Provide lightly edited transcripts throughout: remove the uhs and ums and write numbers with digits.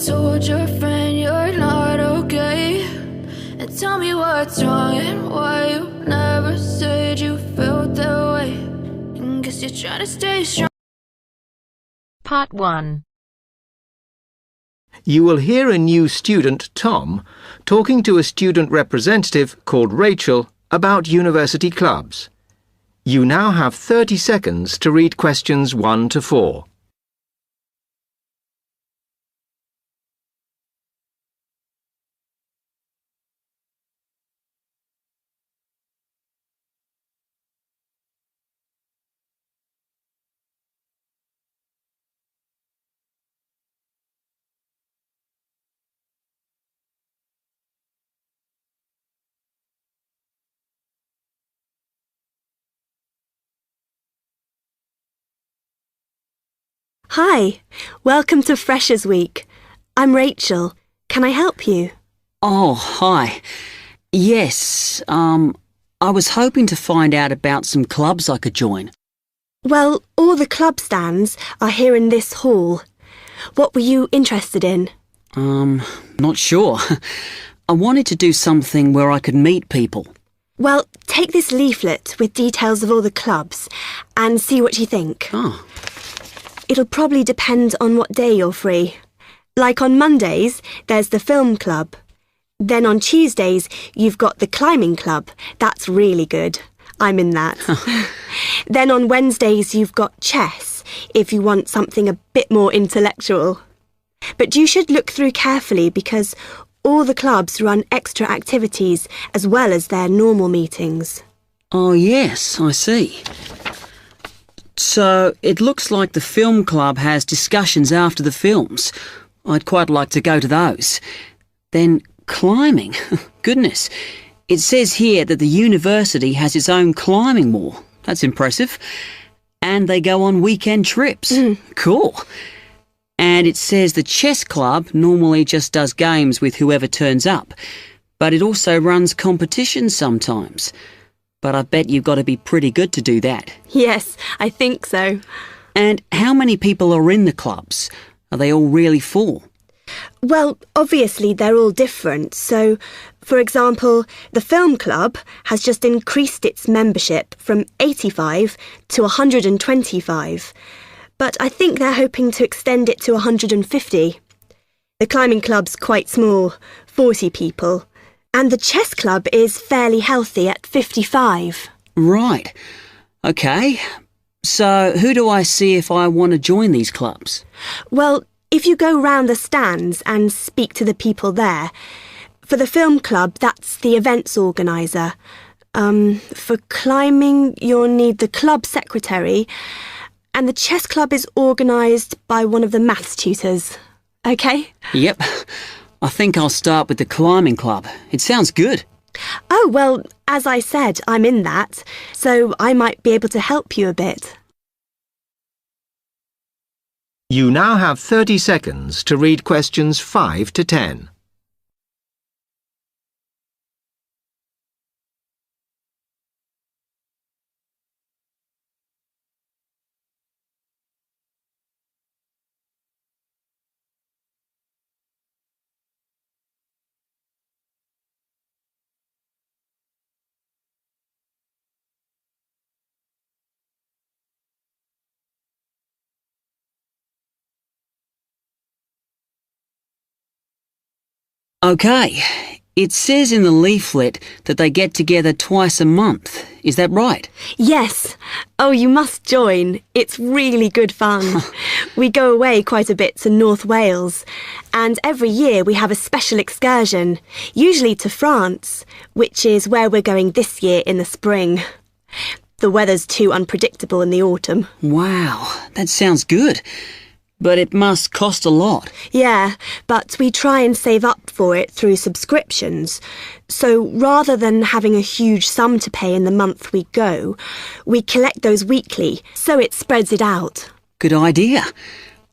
told your friend you're not okay? And tell me what's wrong and why you never said you felt that way. And guess you're trying to stay strong. Part 1. You will hear a new student, Tom, talking to a student representative called Rachel about university clubs. You now have 30 seconds to read questions 1 to 4. Hi, welcome to Freshers Week. I'm Rachel. Can I help you? Oh, hi. Yes, I was hoping to find out about some clubs I could join. Well, all the club stands are here in this hall. What were you interested in? Not sure. I wanted to do something where I could meet people. Well, take this leaflet with details of all the clubs and see what you think. Oh. It'll probably depend on what day you're free. Like on Mondays, there's the film club. Then on Tuesdays, you've got the climbing club. That's really good. I'm in that. Then on Wednesdays, you've got chess, if you want something a bit more intellectual. But you should look through carefully because all the clubs run extra activities as well as their normal meetings. Oh, yes, I see. So, it looks like the film club has discussions after the films. I'd quite like to go to those. Then climbing. Goodness. It says here that the university has its own climbing wall. That's impressive. And they go on weekend trips. Cool. And it says the chess club normally just does games with whoever turns up. But it also runs competitions sometimes. But I bet you've got to be pretty good to do that. Yes, I think so. And how many people are in the clubs? Are they all really full? Well, obviously they're all different. So, for example, the film club has just increased its membership from 85 to 125. But I think they're hoping to extend it to 150. The climbing club's quite small, 40 people. And the chess club is fairly healthy at 55. Right. OK. So who do I see if I want to join these clubs? Well, if you go round the stands and speak to the people there, for the film club, that's the events organiser. For climbing, you'll need the club secretary, and the chess club is organised by one of the maths tutors. OK? Yep. I think I'll start with the climbing club. It sounds good. Oh, well, as I said, I'm in that, so I might be able to help you a bit. You now have 30 seconds to read questions 5 to 10. OK. It says in the leaflet that they get together twice a month. Is that right? Yes. Oh, you must join. It's really good fun. We go away quite a bit to North Wales. And every year we have a special excursion, usually to France, which is where we're going this year in the spring. The weather's too unpredictable in the autumn. Wow, that sounds good. But it must cost a lot. Yeah, but we try and save up for it through subscriptions. So rather than having a huge sum to pay in the month we go, we collect those weekly, so it spreads it out. Good idea.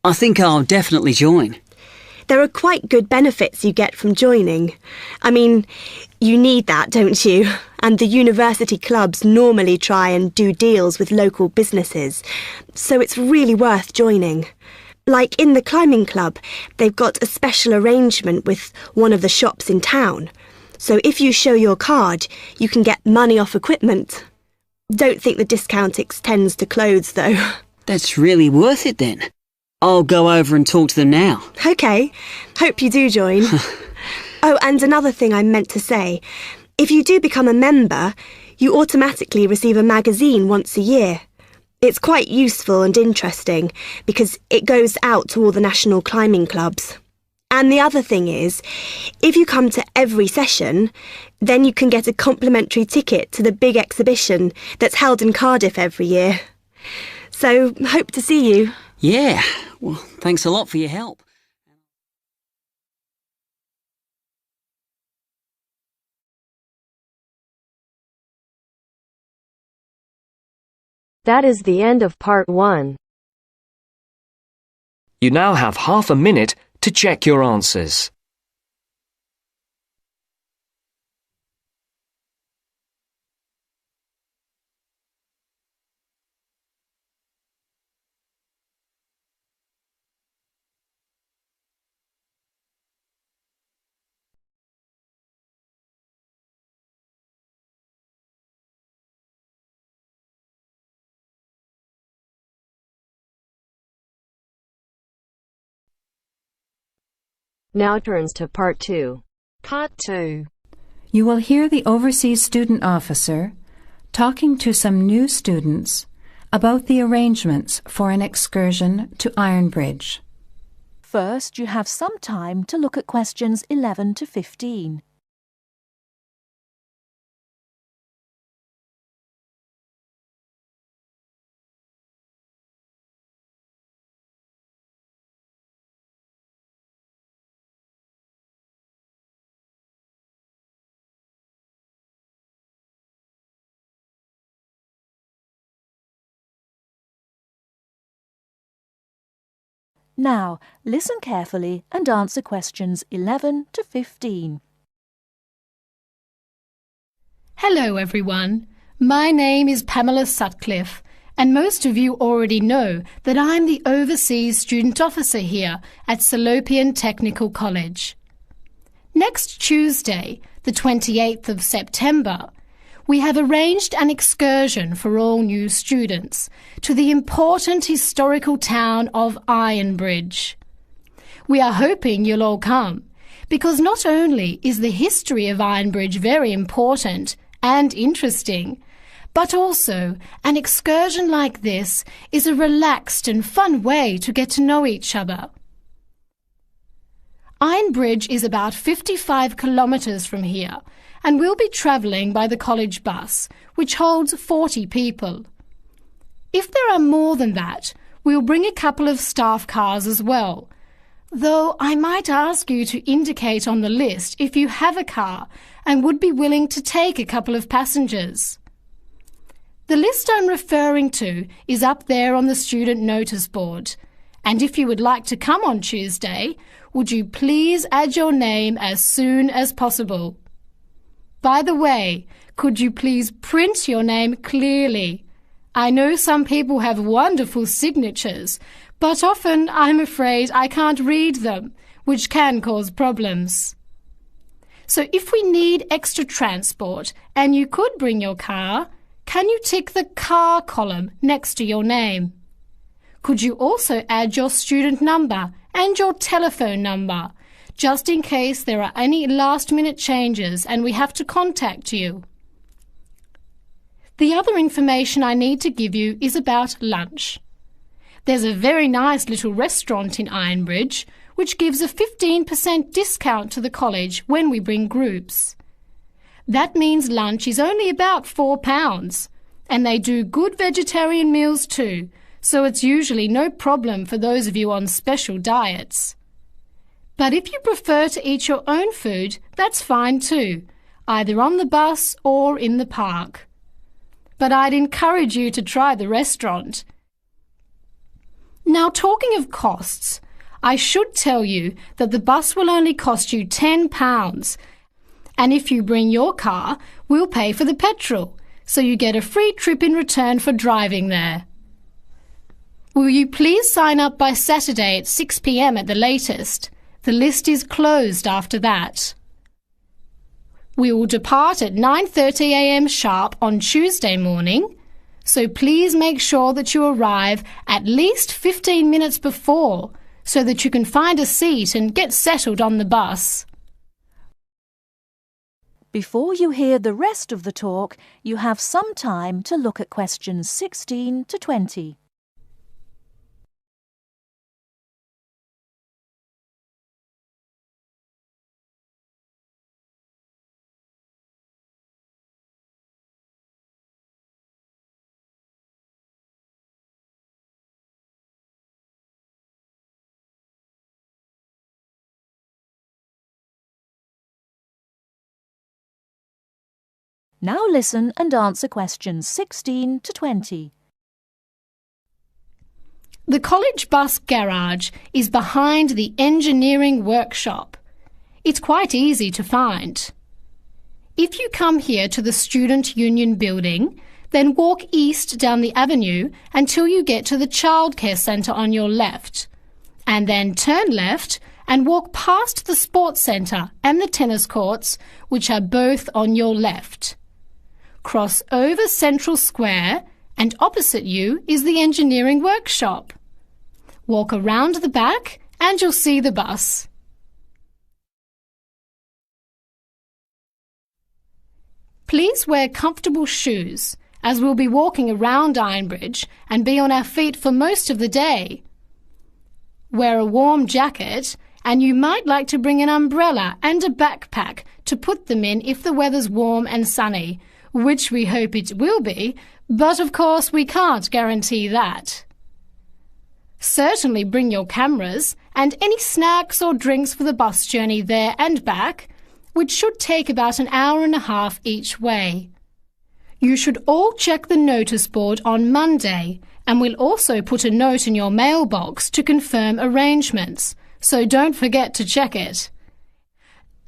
I think I'll definitely join. There are quite good benefits you get from joining. I mean, you need that, don't you? And the university clubs normally try and do deals with local businesses, so it's really worth joining. Like in the climbing club, they've got a special arrangement with one of the shops in town. So if you show your card, you can get money off equipment. Don't think the discount extends to clothes, though. That's really worth it then. I'll go over and talk to them now. OK. Hope you do join. Oh, and another thing I meant to say. If you do become a member, you automatically receive a magazine once a year. It's quite useful and interesting because it goes out to all the national climbing clubs. And the other thing is, if you come to every session, then you can get a complimentary ticket to the big exhibition that's held in Cardiff every year. So, hope to see you. Yeah, well, thanks a lot for your help. That is the end of part 1. You now have half a minute to check your answers. Now turns to part 2. Part 2. You will hear the overseas student officer talking to some new students about the arrangements for an excursion to Ironbridge. First, you have some time to look at questions 11 to 15. Now, listen carefully and answer questions 11 to 15. Hello everyone, my name is Pamela Sutcliffe and most of you already know that I'm the Overseas Student Officer here at Salopian Technical College. Next Tuesday, the 28th of September, we have arranged an excursion for all new students to the important historical town of Ironbridge. We are hoping you'll all come, because not only is the history of Ironbridge very important and interesting, but also an excursion like this is a relaxed and fun way to get to know each other. Ironbridge is about 55 kilometres from here, and we'll be travelling by the college bus, which holds 40 people. If there are more than that, we'll bring a couple of staff cars as well, though I might ask you to indicate on the list if you have a car and would be willing to take a couple of passengers. The list I'm referring to is up there on the student notice board, and if you would like to come on Tuesday, would you please add your name as soon as possible? By the way, could you please print your name clearly? I know some people have wonderful signatures, but often I'm afraid I can't read them, which can cause problems. So if we need extra transport and you could bring your car, can you tick the car column next to your name? Could you also add your student number and your telephone number, just in case there are any last-minute changes and we have to contact you? The other information I need to give you is about lunch. There's a very nice little restaurant in Ironbridge which gives a 15% discount to the college when we bring groups. That means lunch is only about £4, and they do good vegetarian meals too, so it's usually no problem for those of you on special diets. But if you prefer to eat your own food, that's fine too, either on the bus or in the park. But I'd encourage you to try the restaurant. Now, talking of costs, I should tell you that the bus will only cost you £10, and if you bring your car, we'll pay for the petrol, so you get a free trip in return for driving there. Will you please sign up by Saturday at 6 p.m. at the latest? The list is closed after that. We will depart at 9:30 a.m. sharp on Tuesday morning, so please make sure that you arrive at least 15 minutes before so that you can find a seat and get settled on the bus. Before you hear the rest of the talk, you have some time to look at questions 16 to 20. Now listen and answer questions 16 to 20. The college bus garage is behind the engineering workshop. It's quite easy to find. If you come here to the Student Union building, then walk east down the avenue until you get to the childcare centre on your left, and then turn left and walk past the sports centre and the tennis courts, which are both on your left. Cross over Central Square, and opposite you is the engineering workshop. Walk around the back and you'll see the bus. Please wear comfortable shoes, as we'll be walking around Ironbridge and be on our feet for most of the day. Wear a warm jacket, and you might like to bring an umbrella and a backpack to put them in if the weather's warm and sunny, which we hope it will be, but of course we can't guarantee that. Certainly bring your cameras and any snacks or drinks for the bus journey there and back, which should take about an hour and a half each way. You should all check the notice board on Monday, and we'll also put a note in your mailbox to confirm arrangements, so don't forget to check it.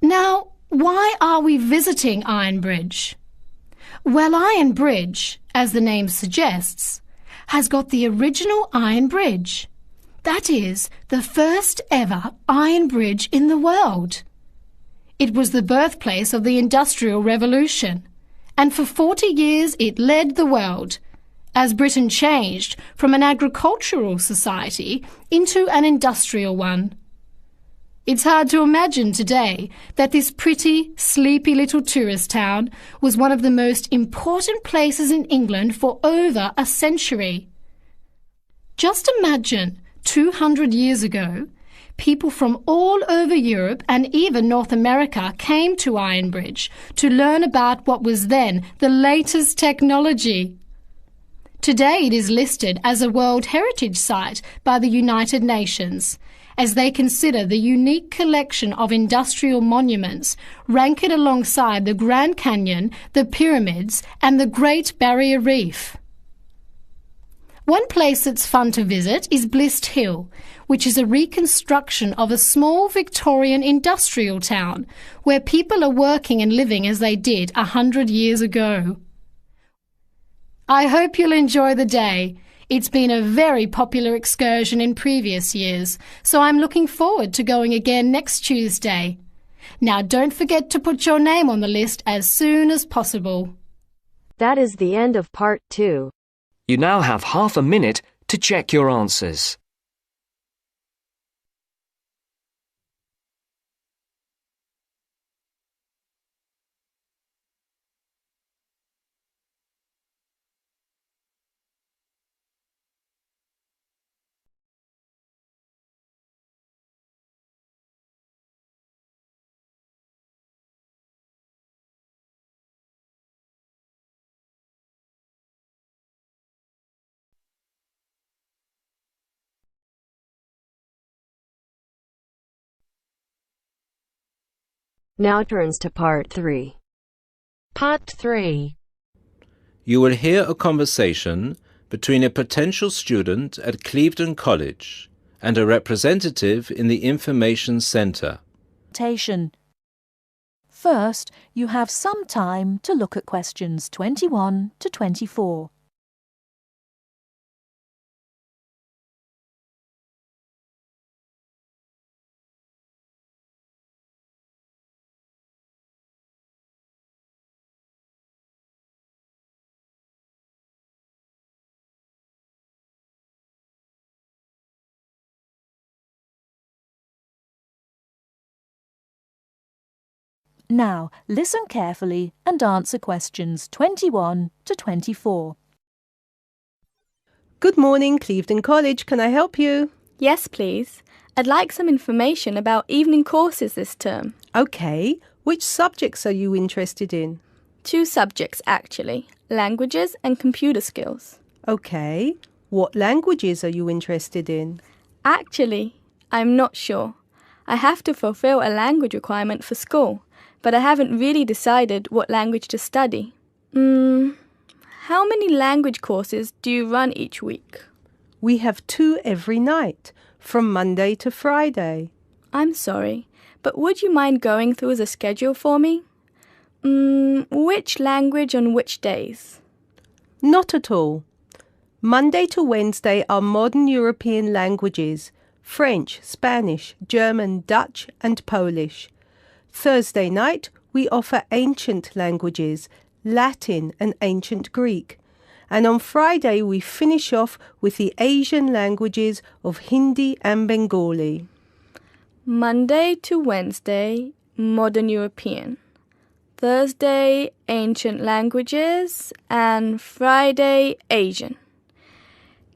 Now, why are we visiting Ironbridge? Well, Iron Bridge, as the name suggests, has got the original iron bridge. That is, the first ever iron bridge in the world. It was the birthplace of the Industrial Revolution, and for 40 years it led the world, as Britain changed from an agricultural society into an industrial one. It's hard to imagine today that this pretty, sleepy little tourist town was one of the most important places in England for over a century. Just imagine, 200 years ago, people from all over Europe and even North America came to Ironbridge to learn about what was then the latest technology. Today it is listed as a World Heritage Site by the United Nations, as they consider the unique collection of industrial monuments rank it alongside the Grand Canyon, the pyramids and the Great Barrier Reef. One place that's fun to visit is Blist Hill, which is a reconstruction of a small Victorian industrial town where people are working and living as they did 100 years ago. I hope you'll enjoy the day. It's been a very popular excursion in previous years, so I'm looking forward to going again next Tuesday. Now don't forget to put your name on the list as soon as possible. That is the end of part 2. You now have half a minute to check your answers. Now turns to part 3. Part 3. You will hear a conversation between a potential student at Clevedon College and a representative in the Information Centre. First, you have some time to look at questions 21 to 24. Now, listen carefully and answer questions 21 to 24. Good morning, Clevedon College. Can I help you? Yes, please. I'd like some information about evening courses this term. OK. Which subjects are you interested in? 2 subjects, actually. Languages and computer skills. OK. What languages are you interested in? Actually, I'm not sure. I have to fulfill a language requirement for school, but I haven't really decided what language to study. How many language courses do you run each week? We have 2 every night, from Monday to Friday. I'm sorry, but would you mind going through the schedule for me? Which language on which days? Not at all. Monday to Wednesday are modern European languages, French, Spanish, German, Dutch and Polish. Thursday night we offer ancient languages, Latin and ancient Greek. And on Friday we finish off with the Asian languages of Hindi and Bengali. Monday to Wednesday, modern European. Thursday, ancient languages, and Friday, Asian.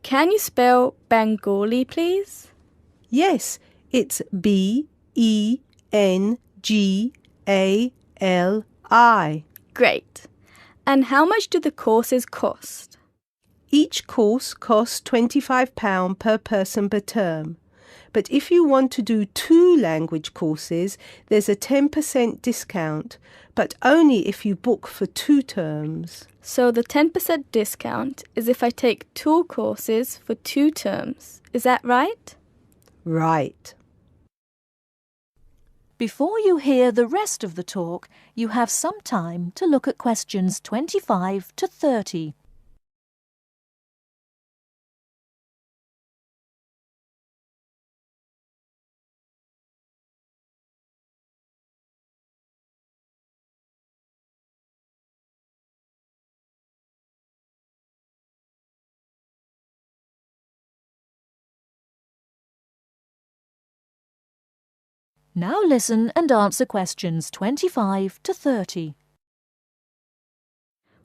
Can you spell Bengali, please? Yes, it's B-E-N-G-A-L-I. Great. And how much do the courses cost? Each course costs £25 per person per term. But if you want to do 2 language courses, there's a 10% discount, but only if you book for 2 terms. So the 10% discount is if I take 2 courses for 2 terms. Is that right? Right. Before you hear the rest of the talk, you have some time to look at questions 25 to 30. Now listen and answer questions 25 to 30.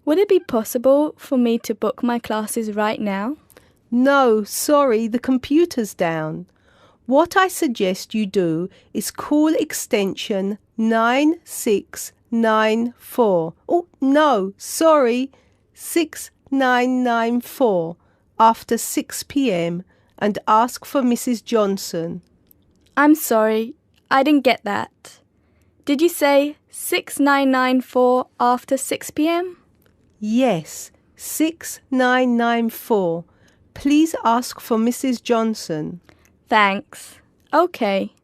Would it be possible for me to book my classes right now? No, sorry, the computer's down. What I suggest you do is call extension 9694. Oh, no, sorry, 6994 after 6 p.m. and ask for Mrs. Johnson. I'm sorry, I didn't get that. Did you say 6994 after 6 p.m? Yes, 6994. Please ask for Mrs. Johnson. Thanks. Okay.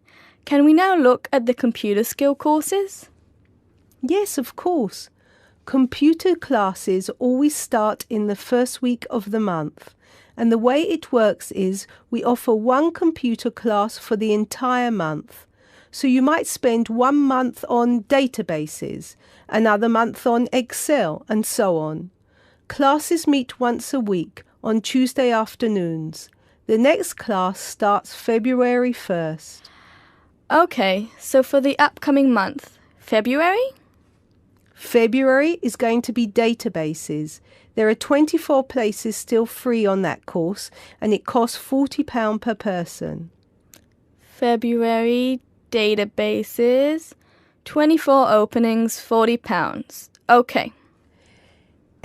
Can we now look at the computer skill courses? Yes, of course. Computer classes always start in the first week of the month. And the way it works is we offer 1 computer class for the entire month. So you might spend 1 month on databases, another month on Excel, and so on. Classes meet once a week on Tuesday afternoons. The next class starts February 1st. Okay, so for the upcoming month, February? February is going to be databases. There are 24 places still free on that course, and it costs £40 per person. February, databases, 24 openings, £40. Okay.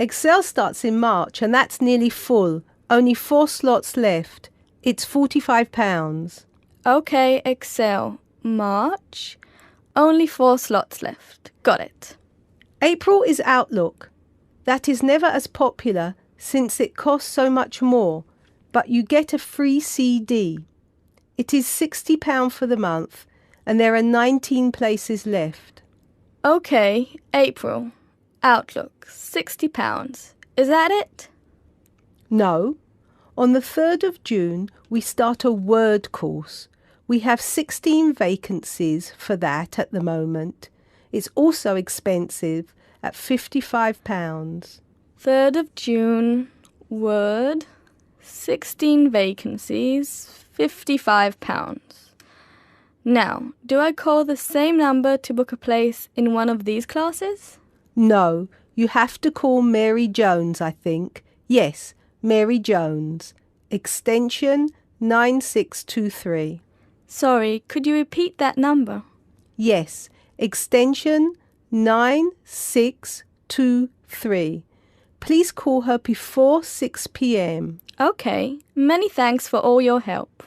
Excel starts in March, and that's nearly full. Only 4 slots left. It's £45. Okay, Excel, March, only 4 slots left. Got it. April is Outlook. That is never as popular since it costs so much more, but you get a free CD. It is £60 for the month, and there are 19 places left. Okay, April, Outlook, £60. Is that it? No. On the 3rd of June, we start a Word course. We have 16 vacancies for that at the moment. It's also expensive at £55. 3rd of June, Word, 16 vacancies, £55. Now, do I call the same number to book a place in one of these classes? No, you have to call Mary Jones, I think. Yes, Mary Jones. Extension 9623. Sorry, could you repeat that number? Yes, extension 9623. Please call her before 6 p.m. Okay, many thanks for all your help.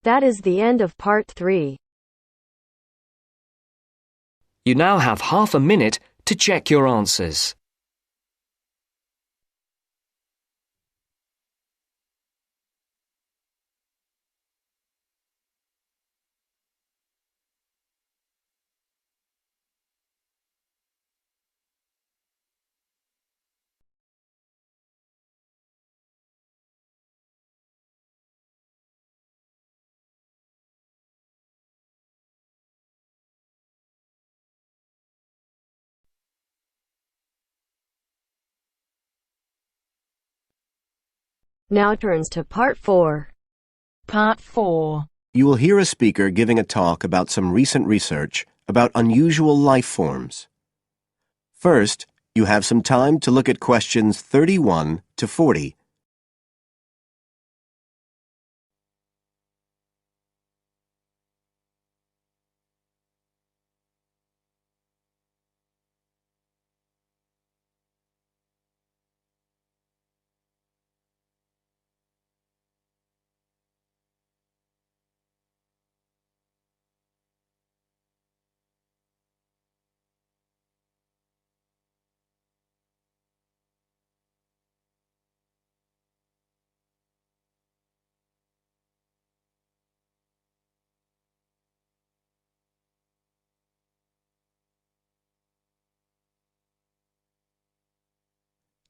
That is the end of part 3. You now have half a minute to check your answers. Now turns to part 4. Part 4. You will hear a speaker giving a talk about some recent research about unusual life forms. First, you have some time to look at questions 31 to 40.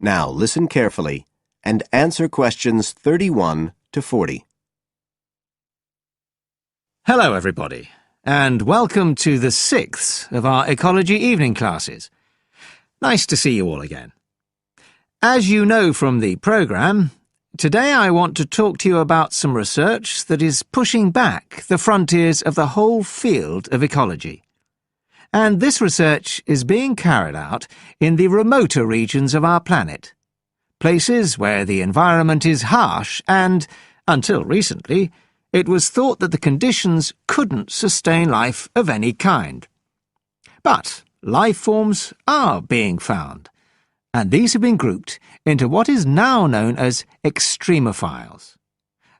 Now listen carefully and answer questions 31 to 40. Hello, everybody, and welcome to the 6th of our ecology evening classes. Nice to see you all again. As you know from the programme, today I want to talk to you about some research that is pushing back the frontiers of the whole field of ecology. And this research is being carried out in the remoter regions of our planet, places where the environment is harsh and, until recently, it was thought that the conditions couldn't sustain life of any kind. But life forms are being found, and these have been grouped into what is now known as extremophiles.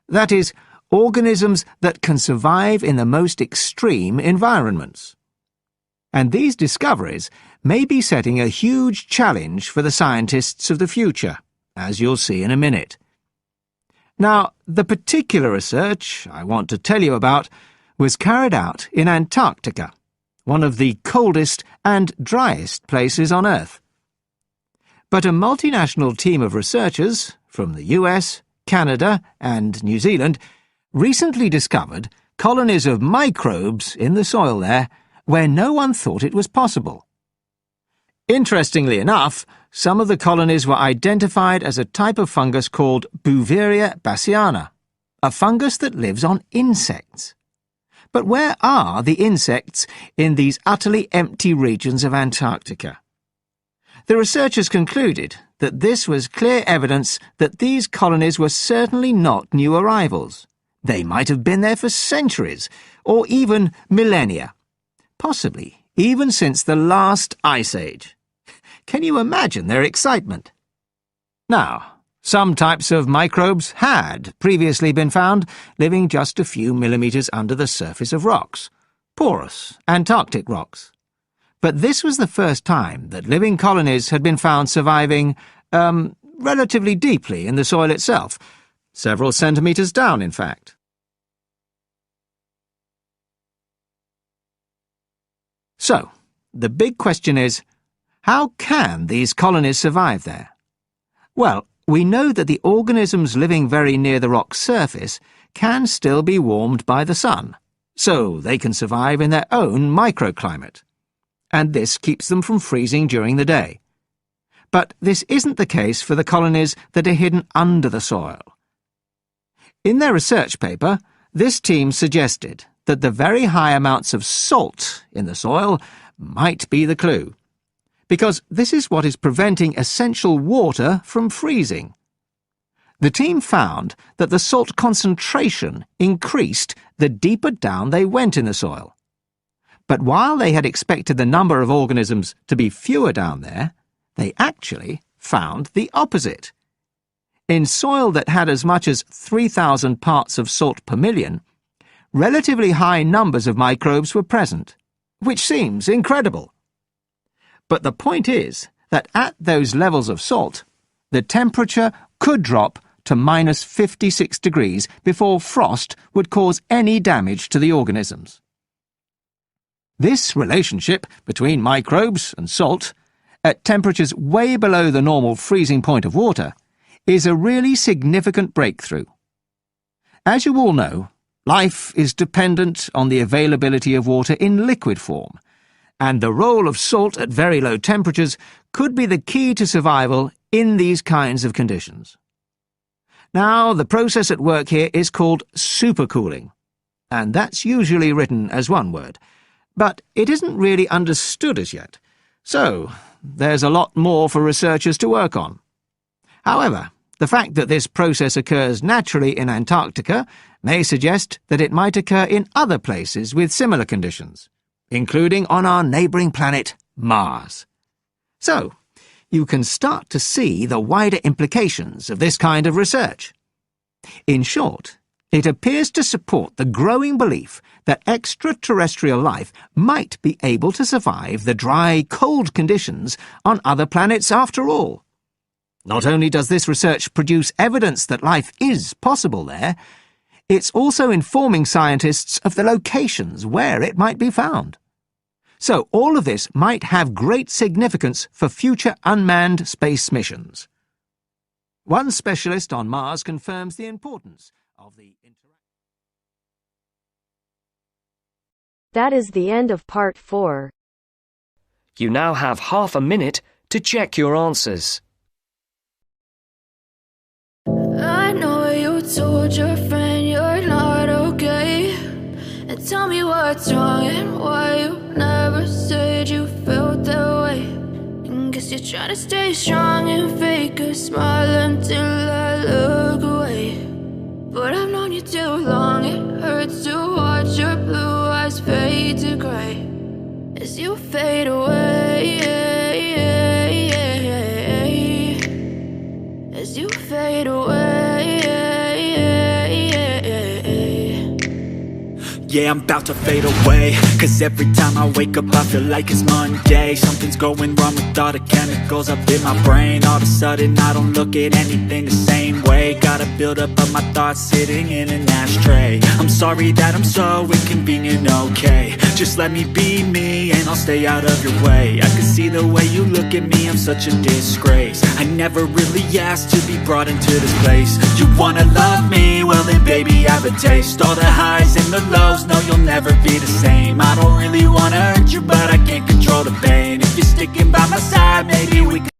That is, organisms that can survive in the most extreme environments. And these discoveries may be setting a huge challenge for the scientists of the future, as you'll see in a minute. Now, the particular research I want to tell you about was carried out in Antarctica, one of the coldest and driest places on Earth. But a multinational team of researchers from the US, Canada, and New Zealand recently discovered colonies of microbes in the soil there where no one thought it was possible. Interestingly enough, some of the colonies were identified as a type of fungus called Bouveria bassiana, a fungus that lives on insects. But where are the insects in these utterly empty regions of Antarctica? The researchers concluded that this was clear evidence that these colonies were certainly not new arrivals. They might have been there for centuries, or even millennia. Possibly even since the last ice age. Can you imagine their excitement? Now, some types of microbes had previously been found living just a few millimetres under the surface of rocks, porous Antarctic rocks. But this was the first time that living colonies had been found surviving, relatively deeply in the soil itself, several centimetres down, in fact. So, the big question is, how can these colonies survive there? Well, we know that the organisms living very near the rock's surface can still be warmed by the sun, so they can survive in their own microclimate. And this keeps them from freezing during the day. But this isn't the case for the colonies that are hidden under the soil. In their research paper, this team suggested that the very high amounts of salt in the soil might be the clue, because this is what is preventing essential water from freezing. The team found that the salt concentration increased the deeper down they went in the soil. But while they had expected the number of organisms to be fewer down there, they actually found the opposite. In soil that had as much as 3,000 parts of salt per million, relatively high numbers of microbes were present, which seems incredible. But the point is that at those levels of salt, the temperature could drop to minus 56 degrees before frost would cause any damage to the organisms. This relationship between microbes and salt, at temperatures way below the normal freezing point of water, is a really significant breakthrough. As you all know, life is dependent on the availability of water in liquid form, and the role of salt at very low temperatures could be the key to survival in these kinds of conditions. Now, the process at work here is called supercooling, and that's usually written as one word, but it isn't really understood as yet, so there's a lot more for researchers to work on. However, the fact that this process occurs naturally in Antarctica may suggest that it might occur in other places with similar conditions, including on our neighbouring planet, Mars. So, you can start to see the wider implications of this kind of research. In short, it appears to support the growing belief that extraterrestrial life might be able to survive the dry, cold conditions on other planets after all. Not only does this research produce evidence that life is possible there, it's also informing scientists of the locations where it might be found. So all of this might have great significance for future unmanned space missions. One specialist on Mars confirms the importance of the interaction. That is the end of part 4. You now have half a minute to check your answers. I know you told your friend you're not okay, and tell me what's wrong and why you never said you felt that way. And guess you're trying to stay strong and fake a smile until I look away. But I've known you too long, it hurts to watch your blue eyes fade to grey as you fade away, as you fade away. Yeah, I'm about to fade away, cause every time I wake up I feel like it's Monday. Something's going wrong with all the chemicals up in my brain. All of a sudden I don't look at anything the same way. Gotta build up of my thoughts sitting in an ashtray. I'm sorry that I'm so inconvenient, okay. Just let me be me and I'll stay out of your way. I can see the way you look at me, I'm such a disgrace. I never really asked to be brought into this place. You wanna love me? Well then baby have a taste. All the highs and the lows, no you'll never be the same. I don't really wanna hurt you but I can't control the pain. If you're sticking by my side maybe we can